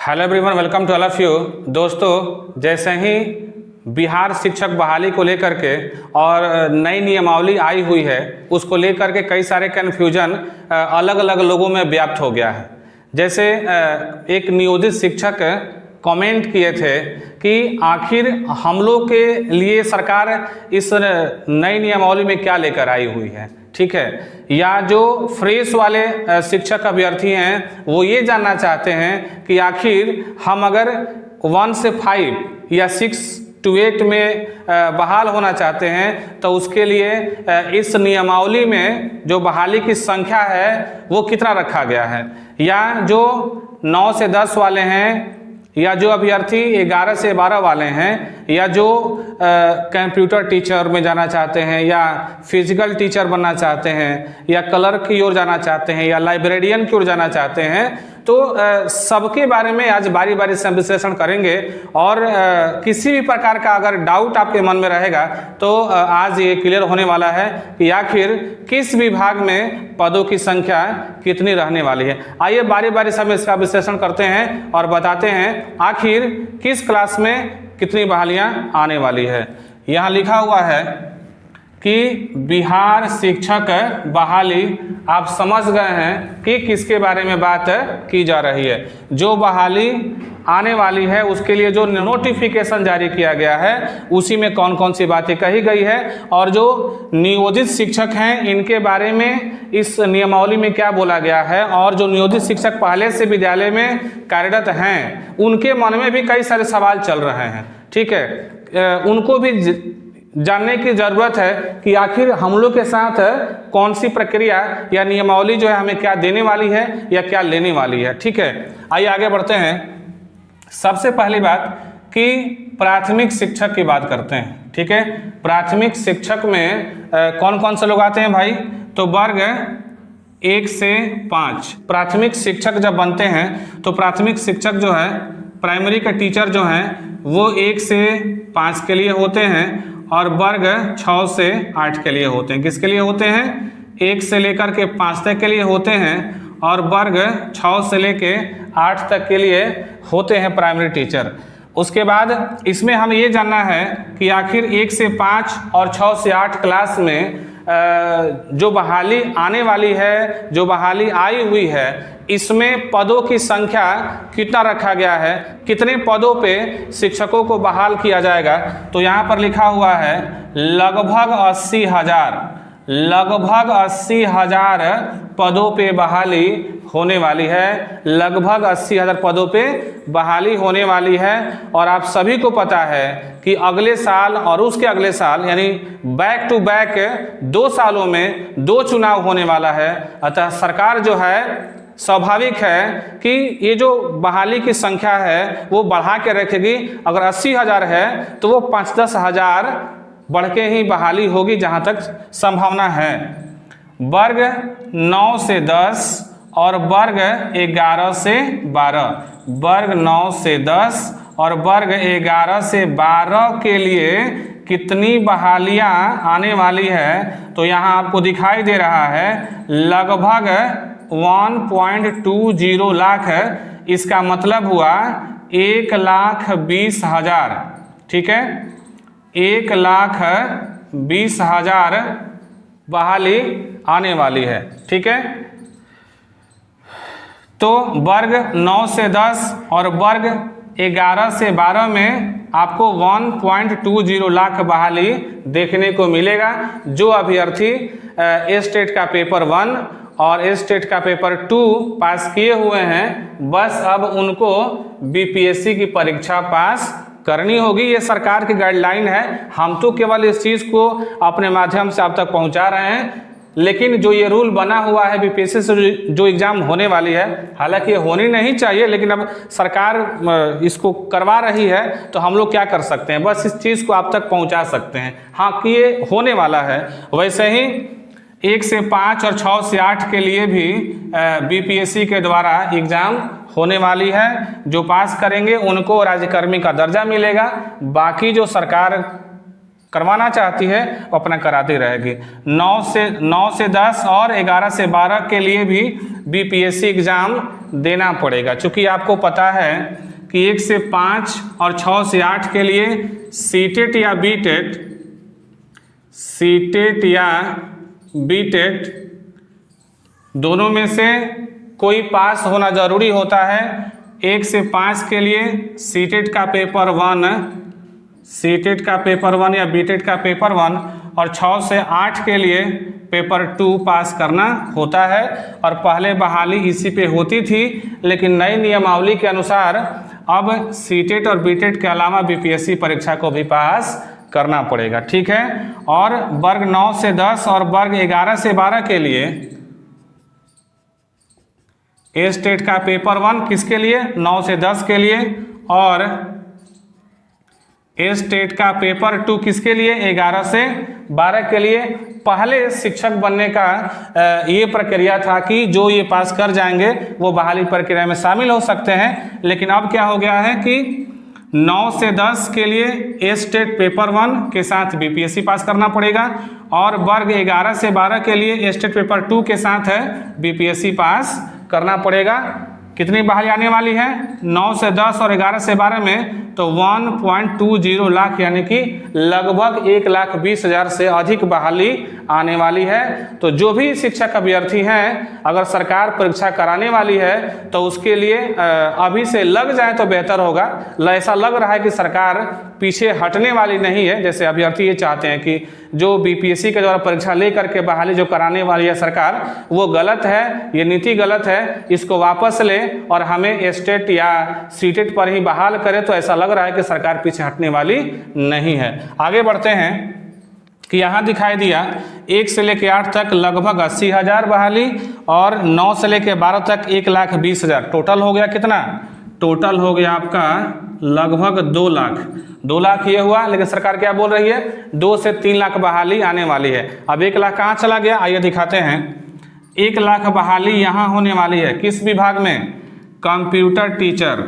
Hello everyone, welcome to all of you. दोस्तों, जैसे ही बिहार शिक्षक बहाली को लेकर के और नई नियमावली आई हुई है, उसको लेकर के कई सारे कन्फ्यूजन अलग अलग लोगों में व्याप्त हो गया है। जैसे एक नियोजित शिक्षक कमेंट किए थे कि आखिर हम लोग के लिए सरकार इस नई नियमावली में क्या लेकर आई हुई है, ठीक है। या जो फ्रेश वाले शिक्षक अभ्यर्थी हैं वो ये जानना चाहते हैं कि आखिर हम अगर 1 से 5 या 6 to 8 में बहाल होना चाहते हैं तो उसके लिए इस नियमावली में जो बहाली की संख्या है वो कितना रखा गया है, या जो 9 से 10 वाले हैं, या जो अभ्यर्थी 11 से 12 वाले हैं, या जो कंप्यूटर टीचर में जाना चाहते हैं, या फिजिकल टीचर बनना चाहते हैं, या क्लर्क की ओर जाना चाहते हैं, या लाइब्रेरियन की ओर जाना चाहते हैं, तो सबके बारे में आज बारी बारी से हम विश्लेषण करेंगे। और किसी भी प्रकार का अगर डाउट आपके मन में रहेगा तो आज ये क्लियर होने वाला है कि आखिर किस विभाग में पदों की संख्या कितनी रहने वाली है। आइए बारी बारी से हम इसका विश्लेषण करते हैं और बताते हैं आखिर किस क्लास में कितनी बहालियां आने वाली है। यहाँ लिखा हुआ है कि बिहार शिक्षक बहाली, आप समझ गए हैं कि किसके बारे में बात की जा रही है। जो बहाली आने वाली है उसके लिए जो नोटिफिकेशन जारी किया गया है उसी में कौन कौन सी बातें कही गई है, और जो नियोजित शिक्षक हैं इनके बारे में इस नियमावली में क्या बोला गया है, और जो नियोजित शिक्षक पहले से विद्यालय में कार्यरत हैं उनके मन में भी कई सारे सवाल चल रहे हैं, ठीक है। उनको भी जानने की ज़रूरत है कि आखिर हम लोग के साथ कौन सी प्रक्रिया या नियमावली जो है हमें क्या देने वाली है या क्या लेने वाली है, ठीक है। आइए आगे बढ़ते हैं। सबसे पहली बात कि प्राथमिक शिक्षक की बात करते हैं, ठीक है। प्राथमिक शिक्षक में कौन कौन से लोग आते हैं भाई, तो वर्ग 1 से 5 प्राथमिक शिक्षक जब बनते हैं तो प्राथमिक शिक्षक जो है, प्राइमरी का टीचर जो हैं वो 1 से 5 के लिए होते हैं, और वर्ग 6 से 8 के लिए होते हैं। किसके लिए होते हैं? 1 से लेकर के 5 तक के लिए होते हैं, और वर्ग 6 से लेके 8 तक के लिए होते हैं प्राइमरी टीचर। उसके बाद इसमें हम ये जानना है कि आखिर 1 से 5 और 6 से 8 क्लास में जो बहाली आने वाली है, जो बहाली आई हुई है, इसमें पदों की संख्या कितना रखा गया है, कितने पदों पे शिक्षकों को बहाल किया जाएगा। तो यहाँ पर लिखा हुआ है लगभग 80,000 पदों पे बहाली होने वाली है। लगभग 80,000 पदों पे बहाली होने वाली है। और आप सभी को पता है कि अगले साल और उसके अगले साल यानी बैक टू बैक 2 सालों में 2 चुनाव होने वाला है। अतः सरकार जो है, स्वाभाविक है कि ये जो बहाली की संख्या है वो बढ़ा के रखेगी। अगर 80,000 है तो वो 5-10 हज़ार बढ़ के ही बहाली होगी जहाँ तक संभावना है। वर्ग 9 से 10 और वर्ग 11 से 12, वर्ग 9 से 10 और वर्ग 11 से 12 के लिए कितनी बहालियाँ आने वाली है, तो यहाँ आपको दिखाई दे रहा है लगभग 1.20 लाख है। इसका मतलब हुआ 1,20,000, ठीक है। 1,20,000 बहाली आने वाली है, ठीक है। तो वर्ग 9 से 10 और वर्ग 11 से 12 में आपको 1.20 लाख बहाली देखने को मिलेगा। जो अभ्यर्थी स्टेट का पेपर 1 और स्टेट का पेपर 2 पास किए हुए हैं, बस अब उनको बीपीएससी की परीक्षा पास करनी होगी। ये सरकार की गाइडलाइन है, हम तो केवल इस चीज़ को अपने माध्यम से आप तक पहुंचा रहे हैं। लेकिन जो ये रूल बना हुआ है बीपीएससी से जो एग्ज़ाम होने वाली है, हालांकि ये होनी नहीं चाहिए, लेकिन अब सरकार इसको करवा रही है तो हम लोग क्या कर सकते हैं, बस इस चीज़ को आप तक पहुंचा सकते हैं, हाँ, कि ये होने वाला है। वैसे ही 1 से 5 और 6 से 8 के लिए भी बीपीएससी के द्वारा एग्ज़ाम होने वाली है। जो पास करेंगे उनको राज्यकर्मी का दर्जा मिलेगा। बाकी जो सरकार करवाना चाहती है वो अपना कराती रहेगी। 9 से 10 और 11 से 12 के लिए भी बीपीएससी एग्ज़ाम देना पड़ेगा। चूँकि आपको पता है कि 1 से 5 और 6 से 8 के लिए सीटेट या बीटेट दोनों में से कोई पास होना ज़रूरी होता है। 1 से 5 के लिए सीटेट का पेपर 1 या बीटेट का पेपर 1 और 6 से 8 के लिए पेपर 2 पास करना होता है। और पहले बहाली इसी पे होती थी, लेकिन नई नियमावली के अनुसार अब सीटेट और बीटेट के अलावा बीपीएससी परीक्षा को भी पास करना पड़ेगा। ठीक है। और वर्ग 9 से 10 और वर्ग 11 से 12 के लिए ए स्टेट का पेपर 1 किसके लिए? 9 से 10 के लिए। और ए स्टेट का पेपर 2 किसके लिए? 11 से 12 के लिए। पहले शिक्षक बनने का ये प्रक्रिया था कि जो ये पास कर जाएंगे वो बहाली प्रक्रिया में शामिल हो सकते हैं, लेकिन अब क्या हो गया है कि 9 से 10 के लिए ए स्टेट पेपर 1 के साथ बीपीएससी पास करना पड़ेगा और वर्ग 11 से 12 के लिए ए स्टेट पेपर 2 के साथ बीपीएससी पास करना पड़ेगा। कितनी बहाली आने वाली है? 9 से 10 और 11 से 12 में तो 1.20 लाख यानी कि लगभग 1,20,000 से अधिक बहाली आने वाली है। तो जो भी शिक्षक अभ्यर्थी हैं, अगर सरकार परीक्षा कराने वाली है तो उसके लिए अभी से लग जाए तो बेहतर होगा। ऐसा लग रहा है कि सरकार पीछे हटने वाली नहीं है। जैसे अभ्यर्थी ये चाहते हैं कि जो बीपीएससी के द्वारा परीक्षा ले करके बहाली जो कराने वाली है सरकार, वो गलत है, ये नीति गलत है, इसको वापस ले और हमें स्टेट या सीटेट पर ही बहाल करे। तो ऐसा लग रहा है कि सरकार पीछे हटने वाली नहीं है। आगे बढ़ते हैं कि यहाँ दिखाई दिया 1 से लेकर 8 तक लगभग 80,000 बहाली और 9 से लेकर 12 तक 1,20,000। टोटल हो गया कितना? टोटल हो गया आपका लगभग 2 लाख। 2 लाख ये हुआ, लेकिन सरकार क्या बोल रही है? 2 से 3 लाख बहाली आने वाली है। अब 1 लाख कहाँ चला गया? आइए दिखाते हैं। 1 लाख बहाली यहाँ होने वाली है। किस विभाग में? Computer teacher.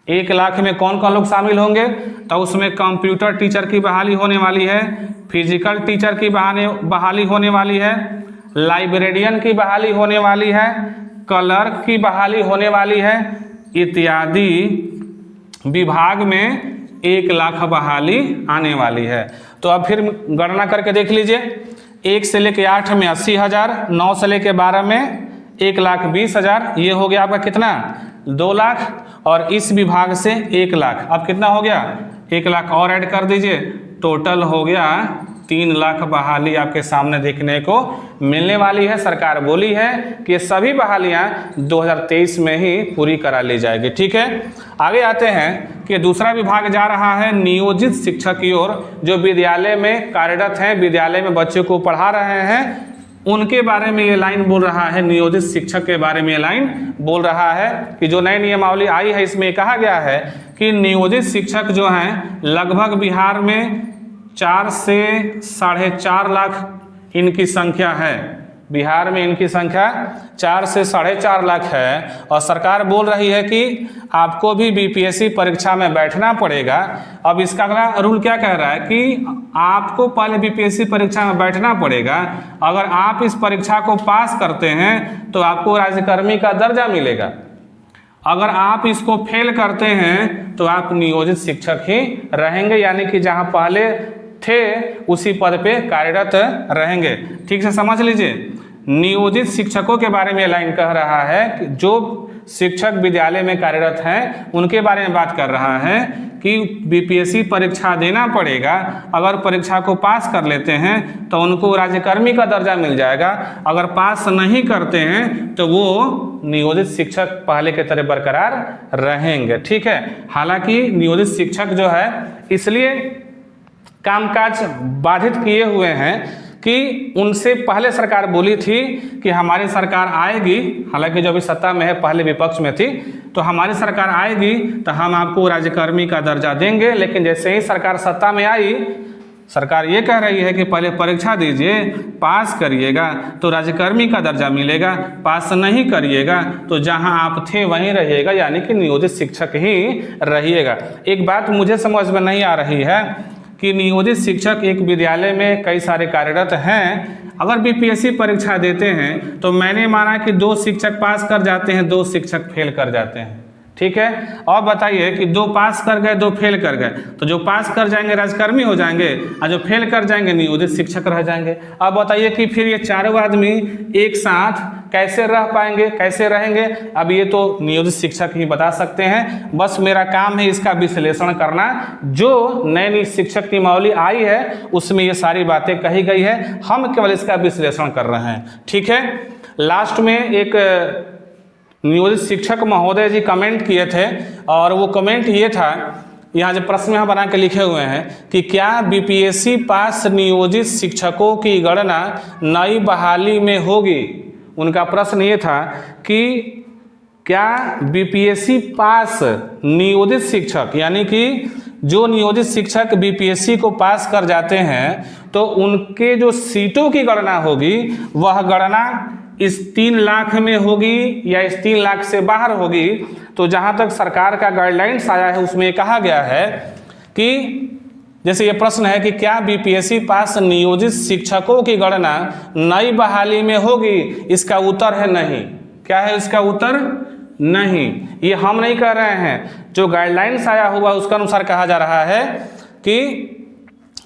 1 लाख में कौन कौन लोग शामिल होंगे? तो उसमें कंप्यूटर टीचर की बहाली होने वाली है, फिजिकल टीचर की बहाली होने वाली है, लाइब्रेरियन की बहाली होने वाली है, क्लर्क की बहाली होने वाली है, इत्यादि विभाग में 1 लाख बहाली आने वाली है। तो अब फिर गणना करके देख लीजिए। 1 से लेकर 8 में 80,000, 9 से लेकर 12 में 1,20,000, ये हो गया आपका कितना? 2 लाख। और इस विभाग से 1 लाख, अब कितना हो गया? 1 लाख और ऐड कर दीजिए, टोटल हो गया 3 लाख बहाली आपके सामने देखने को मिलने वाली है। सरकार बोली है कि ये सभी बहालियां 2023 में ही पूरी करा ली जाएगी। ठीक है। आगे आते हैं कि दूसरा विभाग जा रहा है नियोजित शिक्षक की ओर, जो विद्यालय में कार्यरत हैं, विद्यालय में बच्चों को पढ़ा रहे हैं, उनके बारे में ये लाइन बोल रहा है। नियोजित शिक्षक के बारे में ये लाइन बोल रहा है कि जो नई नियमावली आई है इसमें कहा गया है कि नियोजित शिक्षक जो हैं लगभग बिहार में 4 से 4.5 लाख इनकी संख्या है। बिहार में इनकी संख्या 4 से 4.5 लाख है और सरकार बोल रही है कि आपको भी बीपीएससी परीक्षा में बैठना पड़ेगा। अब इसका अगला रूल क्या कह रहा है कि आपको पहले बीपीएससी परीक्षा में बैठना पड़ेगा। अगर आप इस परीक्षा को पास करते हैं तो आपको राज्यकर्मी का दर्जा मिलेगा। अगर आप इसको फेल करते हैं तो आप नियोजित शिक्षक ही रहेंगे, यानी कि जहां पहले थे उसी पद पे कार्यरत रहेंगे। ठीक से समझ लीजिए। नियोजित शिक्षकों के बारे में लाइन कह रहा है कि जो शिक्षक विद्यालय में कार्यरत हैं उनके बारे में बात कर रहा है कि बीपीएससी परीक्षा देना पड़ेगा। अगर परीक्षा को पास कर लेते हैं तो उनको राज्यकर्मी का दर्जा मिल जाएगा। अगर पास नहीं करते हैं तो वो नियोजित शिक्षक पहले के तरह बरकरार रहेंगे। ठीक है। हालांकि नियोजित शिक्षक जो है इसलिए कामकाज बाधित किए हुए हैं कि उनसे पहले सरकार बोली थी कि हमारी सरकार आएगी, हालांकि जो अभी सत्ता में है पहले विपक्ष में थी, तो हमारी सरकार आएगी तो हम आपको राज्यकर्मी का दर्जा देंगे। लेकिन जैसे ही सरकार सत्ता में आई, सरकार ये कह रही है कि पहले परीक्षा दीजिए, पास करिएगा तो राज्यकर्मी का दर्जा मिलेगा, पास नहीं करिएगा तो जहां आप थे वहीं रहिएगा, यानी कि नियोजित शिक्षक ही रहिएगा। एक बात मुझे समझ में नहीं आ रही है कि नियोजित शिक्षक एक विद्यालय में कई सारे कार्यरत हैं, अगर बीपीएससी परीक्षा देते हैं तो मैंने माना कि 2 शिक्षक पास कर जाते हैं, 2 शिक्षक फेल कर जाते हैं। ठीक है, और बताइए कि 2 पास कर गए, 2 फेल कर गए, तो जो पास कर जाएंगे राजकर्मी हो जाएंगे और जो फेल कर जाएंगे नियोजित शिक्षक रह जाएंगे। अब बताइए कि फिर ये चारों आदमी एक साथ कैसे रह पाएंगे, कैसे रहेंगे? अब ये तो नियोजित शिक्षक ही बता सकते हैं। बस मेरा काम है इसका विश्लेषण करना। जो नई शिक्षक नियमावली आई है उसमें ये सारी बातें कही गई है, हम केवल इसका विश्लेषण कर रहे हैं। ठीक है, लास्ट में एक नियोजित शिक्षक महोदय जी कमेंट किए थे और वो कमेंट ये था, यहाँ जो प्रश्न यहाँ बना के लिखे हुए हैं कि क्या बीपीएससी पास नियोजित शिक्षकों की गणना नई बहाली में होगी। उनका प्रश्न ये था कि क्या बीपीएससी पास नियोजित शिक्षक, यानी कि जो नियोजित शिक्षक बीपीएससी को पास कर जाते हैं तो उनके जो सीटों की गणना होगी वह गणना इस 3 लाख में होगी या इस 3 लाख से बाहर होगी। तो जहाँ तक सरकार का गाइडलाइंस आया है उसमें कहा गया है कि जैसे ये प्रश्न है कि क्या बीपीएससी पास नियोजित शिक्षकों की गणना नई बहाली में होगी, इसका उत्तर है नहीं। क्या है इसका उत्तर? नहीं। ये हम नहीं कह रहे हैं, जो गाइडलाइंस आया हुआ उसके अनुसार कहा जा रहा है कि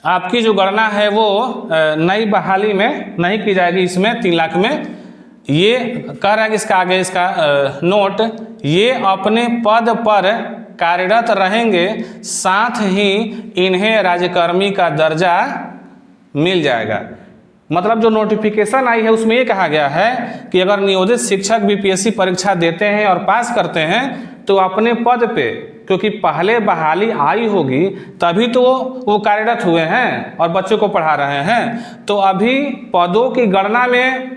आपकी जो गणना है वो नई बहाली में नहीं की जाएगी, इसमें 3 लाख में। ये कह रहा है कि इसका आगे इसका नोट, ये अपने पद पर कार्यरत रहेंगे, साथ ही इन्हें राज्यकर्मी का दर्जा मिल जाएगा। मतलब जो नोटिफिकेशन आई है उसमें ये कहा गया है कि अगर नियोजित शिक्षक बीपीएससी परीक्षा देते हैं और पास करते हैं तो अपने पद पे, क्योंकि पहले बहाली आई होगी तभी तो वो कार्यरत हुए हैं और बच्चों को पढ़ा रहे हैं, तो अभी पदों की गणना में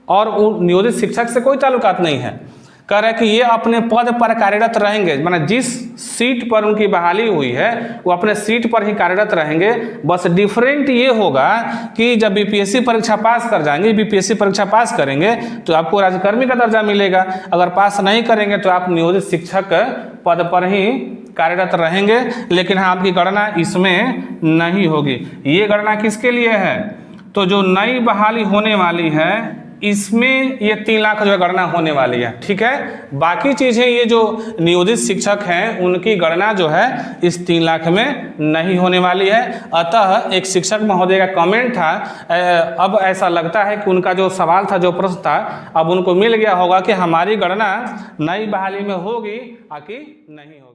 और नियोजित शिक्षक से कोई ताल्लुकात नहीं है। कह रहे हैं कि ये अपने पद पर कार्यरत रहेंगे, माना जिस सीट पर उनकी बहाली हुई है वो अपने सीट पर ही कार्यरत रहेंगे। बस डिफरेंट ये होगा कि जब बीपीएससी परीक्षा पास कर जाएंगे, बीपीएससी परीक्षा पास करेंगे तो आपको राज्यकर्मी का दर्जा मिलेगा, अगर पास नहीं करेंगे तो आप नियोजित शिक्षक पद पर ही कार्यरत रहेंगे, लेकिन हाँ आपकी गणना इसमें नहीं होगी। ये गणना किसके लिए है? तो जो नई बहाली होने वाली है इसमें ये 3 लाख जो गणना होने वाली है। ठीक है, बाकी चीज़ें ये जो नियोजित शिक्षक हैं उनकी गणना जो है इस 3 लाख में नहीं होने वाली है। अतः एक शिक्षक महोदय का कमेंट था, अब ऐसा लगता है कि उनका जो सवाल था, जो प्रश्न था, अब उनको मिल गया होगा कि हमारी गणना नई बहाली में होगी कि नहीं होगी।